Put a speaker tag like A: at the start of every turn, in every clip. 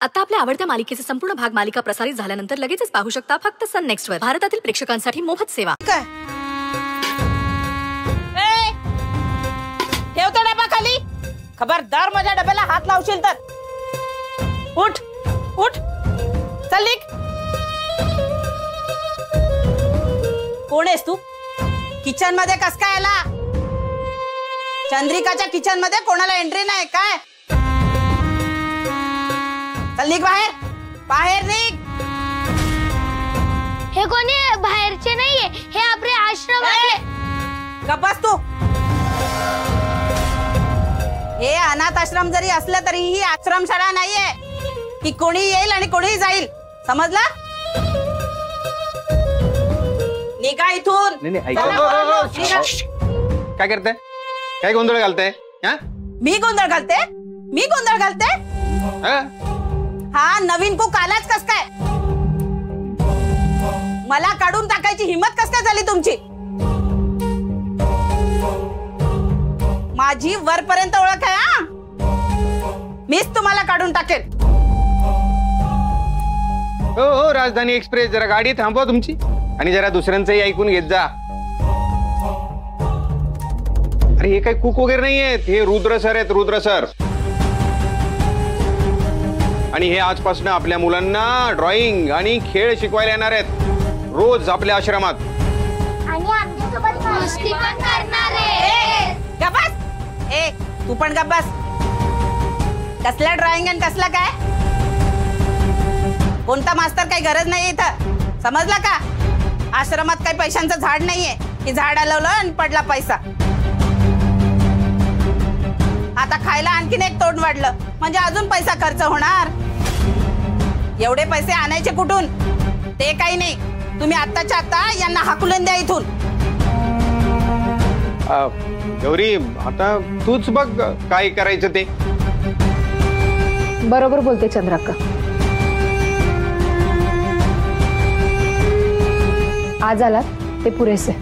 A: आता आपल्या आवडत्या मालिकेचे संपूर्ण भाग मालिका प्रसारित झाल्यानंतर लगेचच पाहू शकता फक्त सन नेक्स्ट वर. भारतातील प्रेक्षकांसाठी मोफत सेवा.
B: काय ठेवतो डबा खाली. खबरदार माझ्या डब्याला हात लावशील तर. उठ उठ चल निघ. कोण आहेस तू? किचन मध्ये कस काय आला? चंद्रिकाच्या किचन मध्ये कोणाला एंट्री नाही काय? चल निघ बाहेर. बाहेर निघ.
C: हे कोणी बाहेरचे नाहीये, हे आपले आश्रमातले.
B: गप्प बस तू. हे अनाथ आश्रम जरी असलं तरी ही आश्रमशाळा नाहीये की कोणी येईल आणि कोणी जाईल. समजलं? निघा इथून.
D: काय करते? काय गोंधळ घालते?
B: मी गोंधळ घालते? मी गोंधळ घालते? हा नवीन कुक आलाच कस काय? मला काढून टाकायची हिम्मत कस काय झाली तुमची? माझी वरपर्यंत ओळख आहे. हा मीच तुम्हाला काढून टाकेल.
D: हो हो राजधानी एक्सप्रेस जरा गाडी थांबवा तुमची आणि जरा दुसऱ्यांचंही ऐकून घेत जा. अरे हे काही कुक वगैरे नाही आहेत, हे रुद्र सर आहेत. रुद्र सर. आणि हे आजपासून आपल्या मुलांना ड्रॉइंग आणि खेळ शिकवायला येणार आहेत रोज आपल्या आश्रमात.
C: आणि आमच्यासोबत मस्ती पण करणार आहे.
B: गप्प बस. ए तू पण गप्प बस. कसला ड्रॉइंग आणि कसला काय? कोणता मास्तर काही गरज नाही इथं. समजला का? आश्रमात काही पैशांचं झाड नाहीये की झाड आलवलं आणि पडला पैसा. आता खायला आणखीन एक तोंड वाढलं म्हणजे अजून पैसा खर्च होणार. एवढे पैसे आणायचे कुठून? ते काही नाही. तुम्ही आत्ताच्या आत्ता यांना हाकलून द्या इथून.
D: गौरी आता तूच बघ काय करायचं ते.
E: बरोबर बोलते चंद्राक्का. आज आलात ते पुरेसे.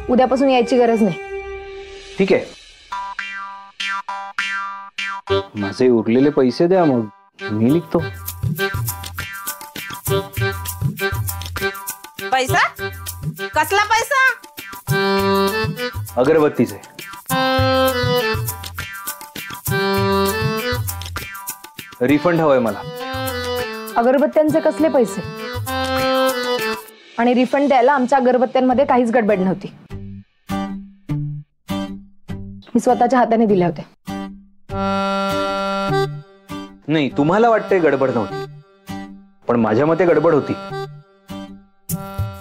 E: उद्यापासून यायची गरज नाही.
F: ठीक आहे. माझे उरलेले पैसे द्या मग मी निघतो.
B: पैसा? कसला पैसा?
F: अगरबत्तीचे. रिफंड हवंय मला.
E: अगरबत्त्यांचे कसले पैसे? आणि रिफंड द्यायला आमच्या अगरबत्त्यांमध्ये काहीच गडबड नव्हती. मी स्वतःच्या हाताने दिले होते.
F: नाही तुम्हाला वाटते गडबड नव्हती पण माझ्या मते गडबड होती.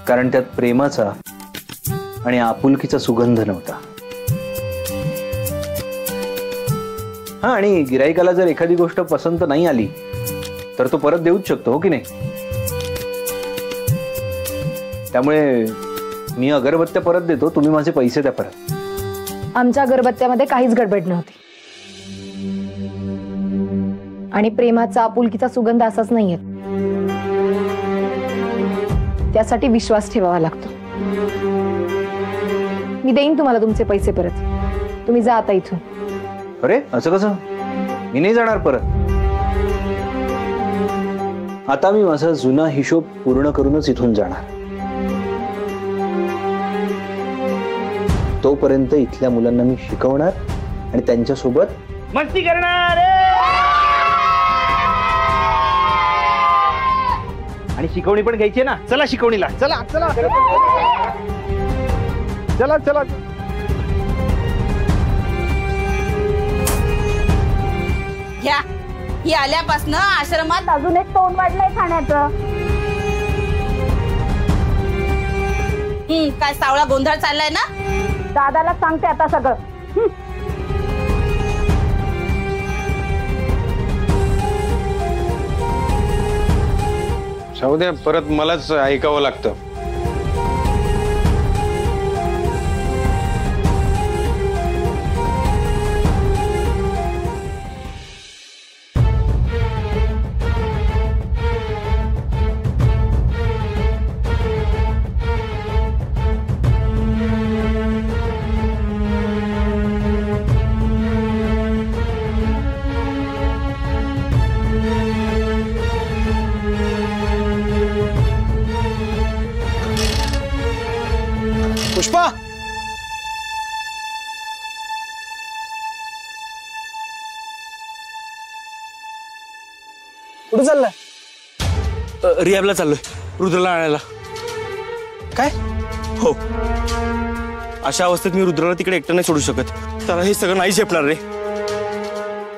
F: कारण त्यात प्रेमाचा आणि आपुलकीचा सुगंध नव्हता. हा आणि गिराईकाला जर एखादी गोष्ट पसंत नाही आली तर तो परत देऊच शकतो हो की नाही. त्यामुळे मी अगरबत्त्या परत देतो, तुम्ही माझे पैसे द्या परत.
E: आमच्या अगरबत्त्यामध्ये काहीच गडबड नव्हती. आणि प्रेमाचा आपुलकीचा सुगंध असाच नाहीये. त्यासाठी विश्वास ठेवावा लागतो. मी देईन तुम्हाला तुमचे पैसे परत. तुम्ही जा आता इथून.
F: अरे असं कसं? मी नाही जाणार परत. आता मी माझा जुना हिशोब पूर्ण करूनच इथून जाणार. तोपर्यंत इथल्या मुलांना मी शिकवणार आणि त्यांच्यासोबत
D: मस्ती करणार आणि शिकवणी पण घ्यायची ना. चला शिकवणीला. चला चला चला चला.
B: घ्या. ही आल्यापासून आश्रमात अजून एक तोंड वाढलंय खाण्याचं. काय सावळा गोंधळ चाललाय ना? दादाला सांगते आता सगळं.
D: जाऊ द्या, परत मलाच ऐकावं लागतं.
G: कुठे चाललाय?
H: रियाबला चाललोय, रुद्रला आणायला.
G: काय?
H: हो, अशा अवस्थेत मी रुद्राला तिकडे एकटं नाही सोडू शकत. त्याला हे सगळं नाही झेपणार रे.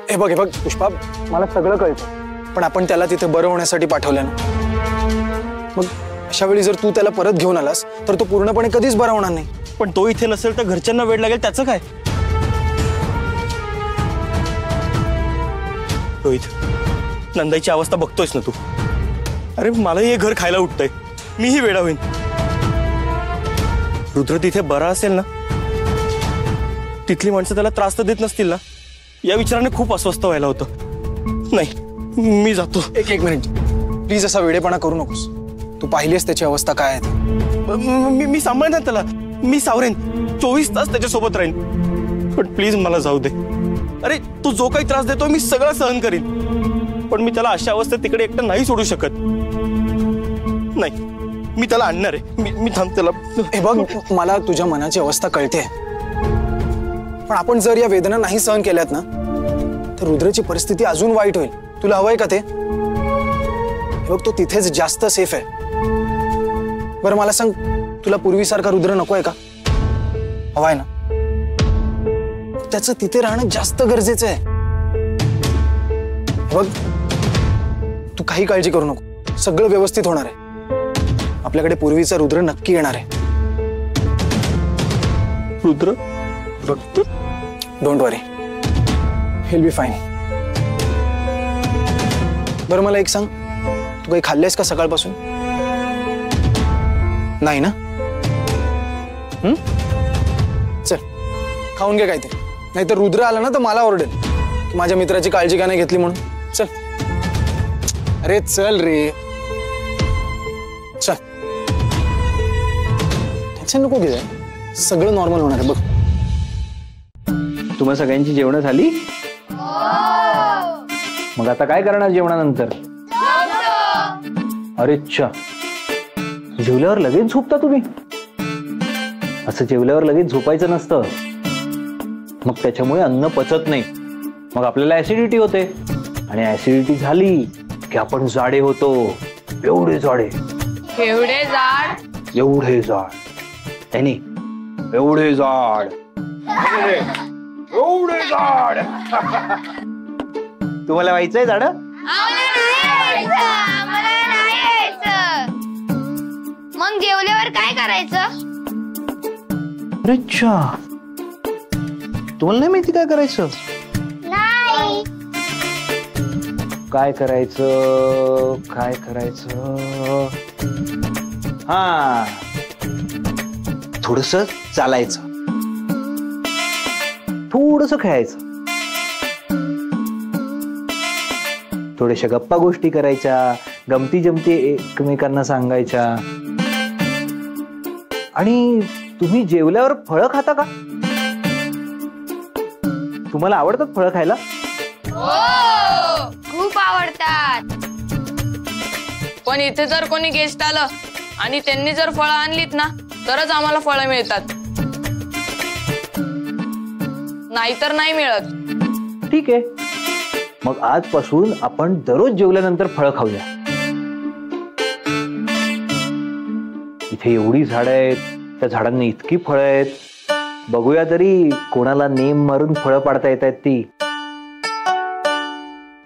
G: हे बघ पुष्पा, मला सगळं कळतं, पण आपण त्याला तिथे बरं होण्यासाठी पाठवलं ना. मग अशा वेळी जर तू त्याला परत घेऊन आलास तर तो पूर्णपणे कधीच बरा होणार नाही.
H: पण तो इथे नसेल तर घरच्यांना वेळ लागेल, त्याचं काय? रोहित, नंदाईची अवस्था बघतोयस ना तू. अरे मला हे घर खायला उठतंय, मीही वेडा होईन. रुद्र तिथे बरा असेल ना, तिथली माणसं त्याला त्रास तर देत नसतील ना, या विचाराने खूप अस्वस्थ व्हायला होतं. नाही, मी जातो.
G: एक मिनिट प्लीज, असा वेडेपणा करू नकोस. तू पाहिलीस त्याची अवस्था काय आहे.
H: मी सांभाळणार त्याला, मी सावरेन, 24 तास त्याच्यासोबत राहीन. पण प्लीज मला जाऊ दे. अरे तू जो काही त्रास देतो मी सगळं सहन करीन, पण मी त्याला अशा अवस्थेत तिकडे एकटं नाही सोडू शकत. नाही, मी त्याला आणणार आहे. मी थांब त्याला.
G: हे बघ, मला तुझ्या मनाची अवस्था कळते, पण आपण जर या वेदना नाही सहन केल्यात ना तर रुद्रची परिस्थिती अजून वाईट होईल. तुला हवंय का ते? हे बघ, तो तिथेच जास्त सेफ आहे. बरं मला सांग, तुला पूर्वीसारखा रुद्र नकोय का? हवाय ना? त्याचं तिथे राहणं जास्त गरजेचं आहे. बघ, तू काही काळजी करू नको, सगळं व्यवस्थित होणार आहे. आपल्याकडे पूर्वीचा रुद्र नक्की येणार आहे.
H: Rudra?
G: Don't worry, he'll be fine. बरं मला एक सांग, तू काही खाल्लेस का सकाळपासून? नाही ना? चल खाऊन घे काहीतरी, नाहीतर रुद्र आला ना तर मला ओरडेल की माझ्या मित्राची काळजी का नाही घेतली म्हणून. चल. अरे चल रे, चल. टेन्शन नको घे, सगळं नॉर्मल होणार आहे बघ.
F: तुम्हा सगळ्यांची जेवण झाली? मग आता काय करणार जेवणानंतर? अरे अच्छा, जेवल्यावर लगेच झोपता तुम्ही? असं जेवल्यावर लगेच झोपायचं नसतं, मग त्याच्यामुळे अन्न पचत नाही, मग आपल्याला ऍसिडिटी होते, आणि ऍसिडिटी झाली की आपण जाडे होतो. एवढे जाडे.
B: एवढे जाड?
F: एवढे जाड. त्यांनी एवढे जाड. एवढे जाड. तुम्हाला व्हायचंय जाड?
C: मग जेवल्यावर काय करायचं?
F: अच्छा, तुम्हाला नाही माहिती काय करायचं?
C: नाही.
F: काय करायचं? काय करायचं? हा, थोडस चालायचं, थोडस खेळायचं, थोड्याशा गप्पा गोष्टी करायच्या, गमती जमती एकमेकांना सांगायच्या. आणि तुम्ही जेवल्यावर फळं खाता का? तुम्हाला आवडतात फळं खायला?
I: खूप आवडतात. पण इथे जर कोणी गेस्ट आलं आणि त्यांनी जर फळं आणलीत ना तरच आम्हाला फळं मिळतात, नाहीतर नाही मिळत.
F: ठीक आहे, मग आजपासून आपण दररोज जेवल्यानंतर फळं खाऊया. इथे एवढी झाडं आहेत, त्या झाडांना इतकी फळं आहेत. बघूया तरी कोणाला नेम मारून फळं पाडता येत आहेत ती.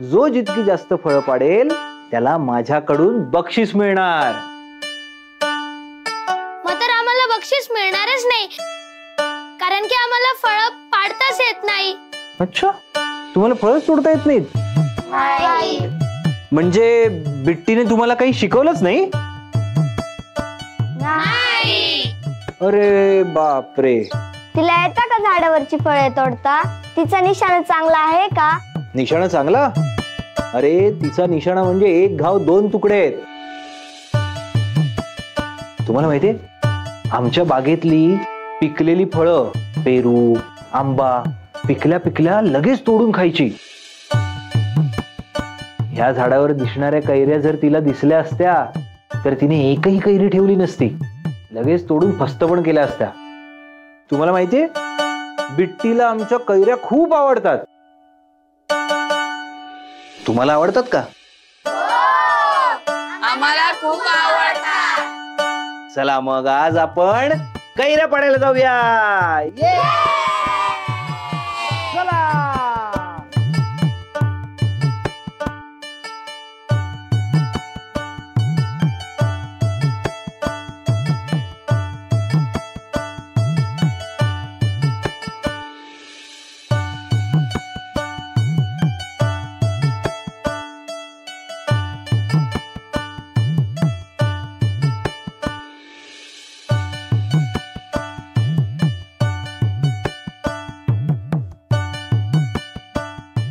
F: जो जितकी जास्त फळं पाडेल त्याला माझ्याकडून बक्षीस मिळणार.
C: मग तर आम्हाला बक्षीस मिळणारच नाही, कारण की आम्हाला फळं पाडताच येत नाही.
F: अच्छा, तुम्हाला फळच तोडता येत नाहीत?
C: नाही.
F: म्हणजे बिट्टीने तुम्हाला काही शिकवलंच नाही?
C: नाही.
F: अरे बापरे.
C: तिला येतं का झाडावरची फळे तोडता? तिचा निशाणा चांगला आहे का?
F: निशाणा चांगला? अरे तिचा निशाणा म्हणजे एक घाव दोन तुकडे आहेत. तुम्हाला माहितीये, आमच्या बागेतली पिकलेली फळं, पेरू, आंबा, पिकल्या पिकल्या लगेच तोडून खायची. ह्या झाडावर दिसणाऱ्या कैऱ्या जर तिला दिसल्या असत्या तर तिने एकही कैरी ठेवली नसती, लगेच तोडून फस्त पण केल्या असत्या. तुम्हाला माहितीये, बिट्टीला आमच्या कैऱ्या खूप आवडतात. तुम्हाला आवडतात का?
I: आम्हाला खूप आवडतात.
F: चला मग आज आपण कैऱ्या पाडायला जाऊया. ये चला.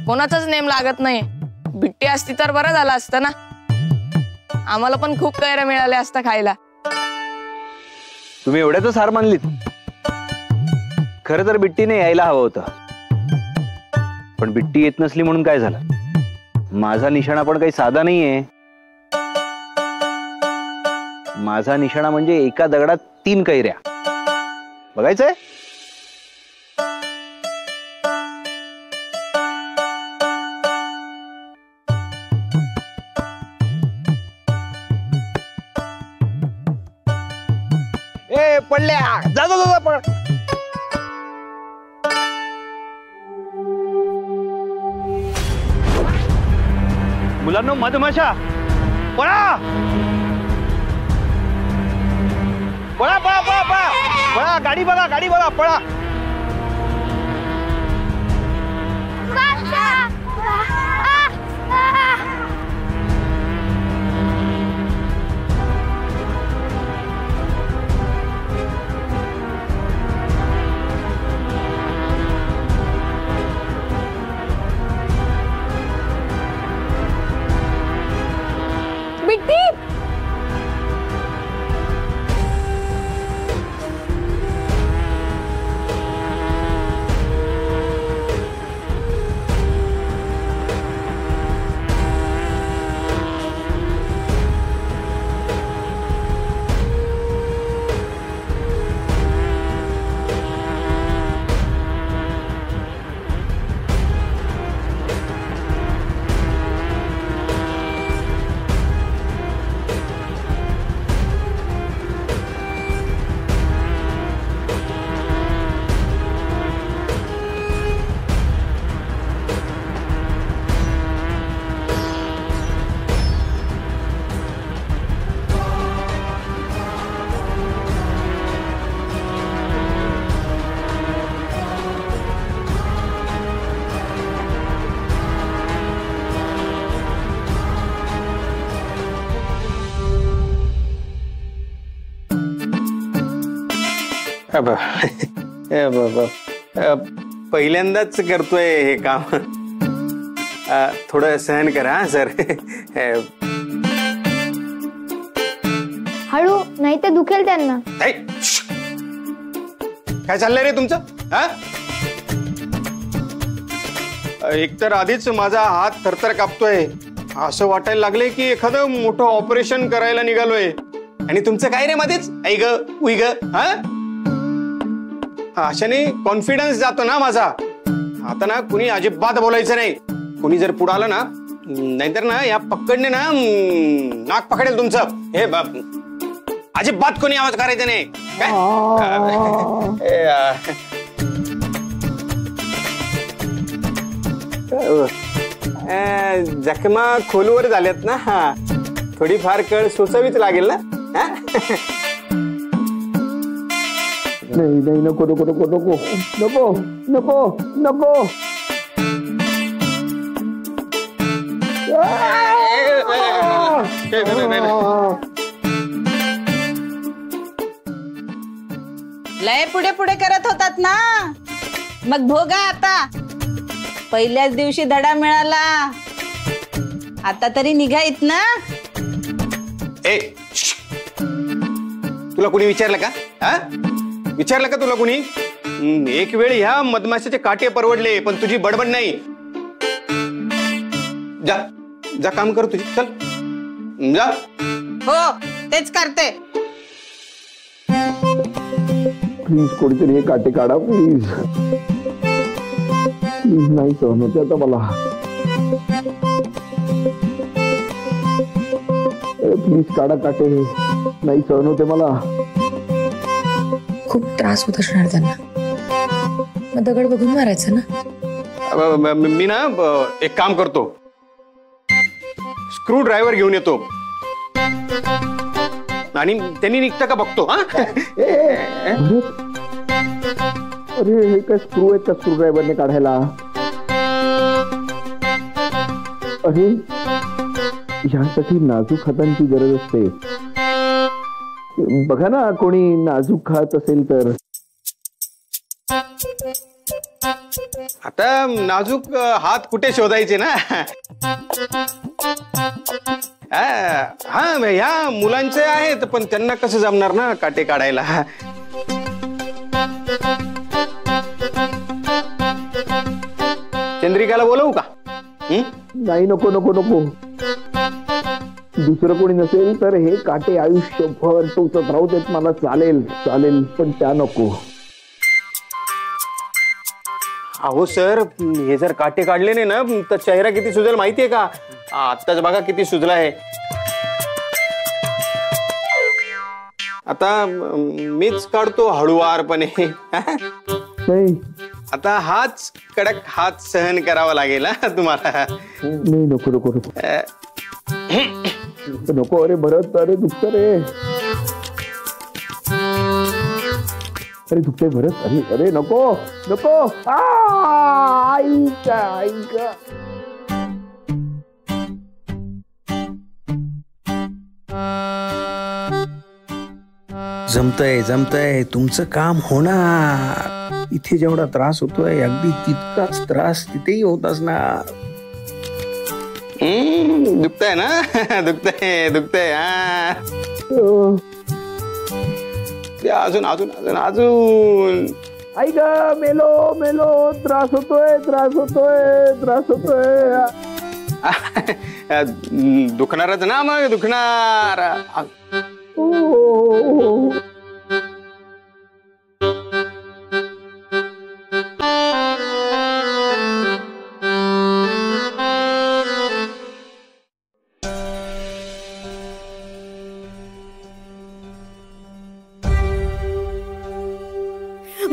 I: कोणाचाच नेम लागत नाही. बिट्टी असती तर बरं झालं असतं ना. आम्हाला पण खूप कैऱ्या मिळाल्या असता खायला.
F: तुम्ही एवढ्यातच हार मानलीत. खरं तर बिट्टीने यायला हवं होतं, पण बिट्टी येत नसली म्हणून काय झालं. माझा निशाणा पण काही साधा नाहीये. माझा निशाणा म्हणजे एका दगडात 3 कैऱ्या. बघायचंय? ए पडल्या, जा जा जा पड. मुलांनो, मधमाशा पळा पळा पळा पळा पळा पळा. गाडी बघा, गाडी बघा, पळा.
C: बिट्टी
D: पहिल्यांदाच करतोय हे काम. थोडं सहन करा सर.
C: हळू, नाही ते दुखेल त्यांना.
D: काय चाललंय रे तुमचं? एकतर आधीच माझा हात थरथर कापतोय. असं वाटायला लागले की एखादं मोठं ऑपरेशन करायला निघालोय. आणि तुमचं काय रे मध्येच आई ग उई ग. अशाने कॉन्फिडन्स जातो ना माझा. आता ना कुणी अजिबात बोलायचं नाही. कुणी जर पुढे आलं ना, नाहीतर ना या पकडने ना नाक पकडेल तुमचं. हे बाप, अजिबात कोणी आवाज करायचा नाही. जखमा खोलवर झाल्यात ना, थोडीफार कळ सोसावीच लागेल ना.
F: नाही नाही, नको नको नको नको नको नको नको.
B: लय पुढे पुढे करत होतात ना, मग भोगा आता. पहिल्याच दिवशी धडा मिळाला, आता तरी निघायत ना.
D: ए, तुला कुणी विचारलं का? विचारलं का तुला कुणी? एक वेळ ह्या मधमाशाचे काटे परवडले, पण तुझी बडबड नाही. जा जा, काम कर तुझी. चल जा.
B: हो, तेच करते.
F: प्लीज कोणीतरी हे काटे काढा प्लीज. प्लीज, नाही सहन होते आता मला. प्लीज काढा काटे, नाही सहन होते मला.
J: खूप त्रास होत असणार त्यांना, मग दगड बघून मारायचं ना.
D: मी ना एक काम करतो, स्क्रू ड्रायव्हर घेऊन येतो आणि त्यांनी निघतं का बघतो.
F: अरे हे काय स्क्रू आहेत का स्क्रू ड्रायव्हरने काढायला? अरे यासाठी नाजूक हातांची गरज असते. बघा ना, कोणी नाजूक हात असेल तर.
D: आता नाजूक हात कुठे शोधायचे ना. हा ह्या मुलांचे आहेत, पण त्यांना कसं जमणार ना काटे काढायला. चंद्रिकाला बोलवू का?
F: नाही, नको नको नको. दुसरं कोणी नसेल तर हे काटे आयुष्यभर टोचत राहू देत मला. चालेल चालेल, पण त्या नको.
D: अहो सर, हे जर काटे काढले नाही ना तर चेहरा किती सुजेल माहितीये का? आत्ताच बघा किती सुजला आहे. आता मीच काढतो हळूवारपणे. आता हाच कडक हात सहन करावा लागेल तुम्हाला.
F: नाही, नको नको नको नको. अरे भरत, अरे दुखत रे. अरे दुखतंय भरत. अरे अरे नको नको. ऐक ऐक.
K: जमतंय तुमचं काम होणार. इथे जेवढा त्रास होतोय अगदी तितकाच त्रास तिथेही होत असणार.
D: दुखतंय ना? दुखतंय. अजून अजून अजून अजून.
F: ऐक, मेलो मेलो. त्रास होतोय.
D: दुखणारच ना मग, दुखणार.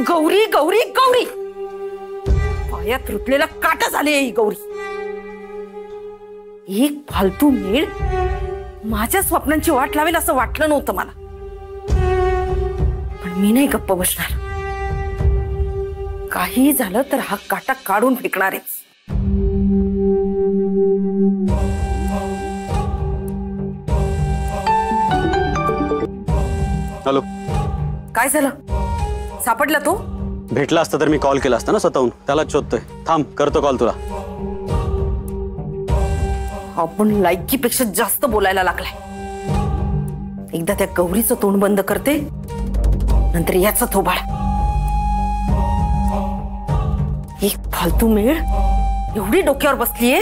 B: गौरी गौरी गौरी, पायात रुतलेला काटा झाली ही गौरी. एक फालतू मेळ माझ्या स्वप्नांची वाट लावेल असं वाटलं नव्हतं मला. पण मी नाही गप्प बसणार. काही झालं तर हा काटा काढून फेकणार आहे.
H: हॅलो,
B: काय झालं? सापडला तो?
H: भेटला असता तर मी कॉल केला असता ना स्वतःहून. त्यालाच शोधतोय. थांब, करतो कॉल तुला.
B: आपण लायकीपेक्षा जास्त बोलायला लागलाय. एकदा त्या गौरीचं तोंड बंद करते, नंतर याचा थोबाड. एक फालतू मेळ एवढी डोक्यावर बसलीये,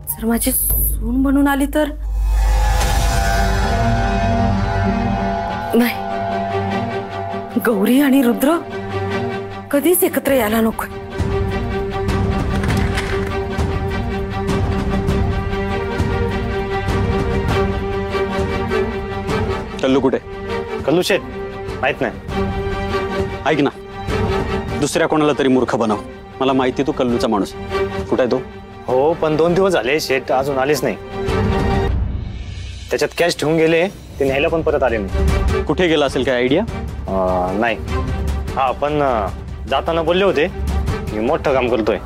B: जर माझी सून बनून आली तर. नाही, गौरी आणि रुद्र कधीच एकत्र यायला नको.
H: कल्लू कुठे? कल्लू शेठ माहित नाही. ऐक ना, दुसऱ्या कोणाला तरी मूर्ख बनव. मला माहिती तू कल्लूचा माणूस. कुठे आहे तो?
L: हो, पण 2 दिवस झाले शेठ अजून आलेच नाही. त्याच्यात कॅश ठेवून गेले, ते न्यायला पण परत आले नाही.
H: कुठे गेला असेल, काय आयडिया?
L: नाही. हा, पण जाताना बोलले होते मी मोठं काम करतोय.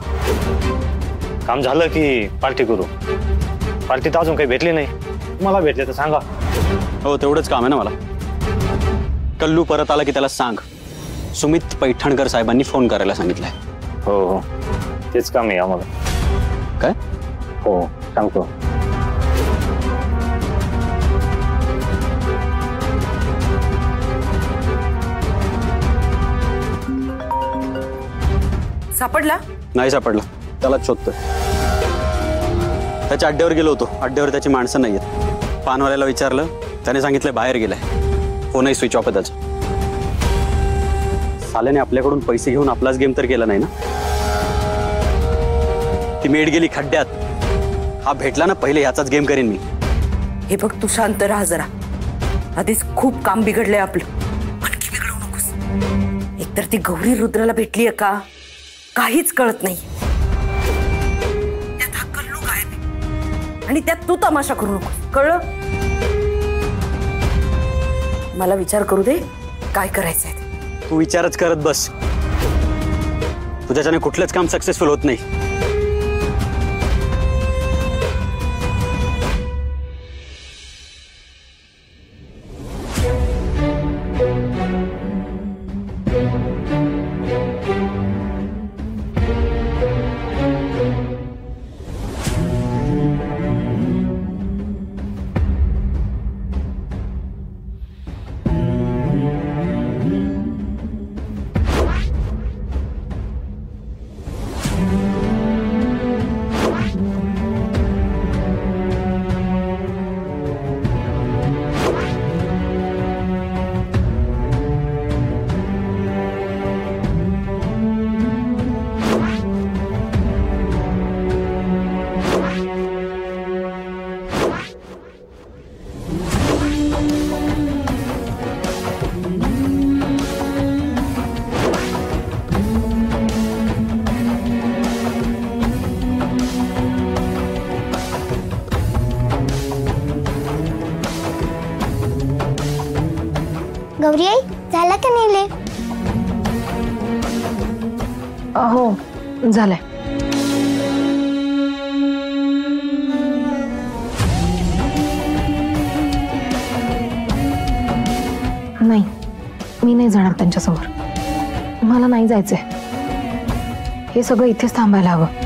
L: काम झालं की पार्टी करू. पार्टी तर अजून काही भेटली नाही. मला भेटले तर सांगा.
H: हो, तेवढंच काम आहे ना मला. कल्लू परत आला की त्याला सांग सुमित पैठणकर साहेबांनी फोन करायला सांगितलंय.
L: हो हो, तेच काम आहे आम्हाला.
H: काय?
L: हो, सांगतो.
B: सापडला?
H: नाही सापडला. त्यालाच शोधतोय. त्याच्या अड्ड्यावर गेलो होतो. अड्ड्यावर त्याची माणसं नाही आहेत. पानवाल्याला विचारलं, त्याने सांगितलं बाहेर गेलाय. फोनही स्विच ऑफ आहे त्याचा. साल्याने आपल्याकडून पैसे घेऊन आपलाच गेम तर केला नाही ना. ती मेड गेली खड्ड्यात. हा भेटला ना, पहिले ह्याचाच गेम करीन मी.
M: हे बघ तू शांत राहा जरा. आधीच खूप काम बिघडलंय आपलं. आणखी बिघडवू नकोस. एकतर ती गौरी रुद्राला भेटलीये का काहीच कळत नाही. त्यात हा कल्लू गायब आहे. आणि त्यात तू तमाशा करू नकोस, कळलं? मला विचार करू दे काय करायचंय ते.
N: तू विचारच करत बस. तुझ्याच्याने कुठलंच काम सक्सेसफुल होत नाही.
C: गौरी आई झाला का नेले?
E: हो झालंय. नाही मी नाही जाणार त्यांच्यासमोर. मला नाही जायचंय. हे सगळं इथेच थांबायला हवं.